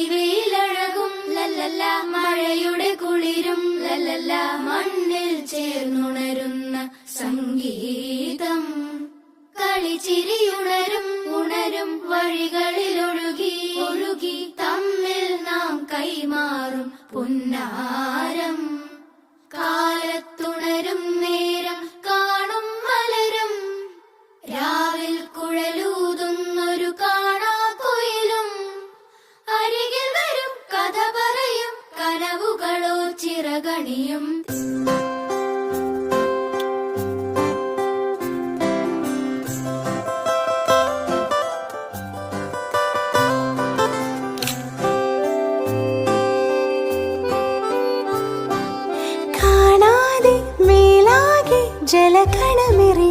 കരിവേലഴകും ലല്ലല്ല, മഴയുടെ കുളിരും ലല്ലല്ല, മണ്ണിൽ ചേർന്നുണരുന്ന സംഗീതം. കളിച്ചിരിയുണരും ഉണരും വഴികളിൽ ഒഴുകി ഒഴുകി തമ്മിൽ നാം കൈമാറും പുന്നാരം. കാലത്തുണരും നേരം കാണും മലരും, രാവിൽ കുഴലൂതുന്നൊരു കാണാക്കുയിലും. അരികിൽ വരും കഥ പറയും കനവുകളോ ചിറകണിയും. ജലകണമിറി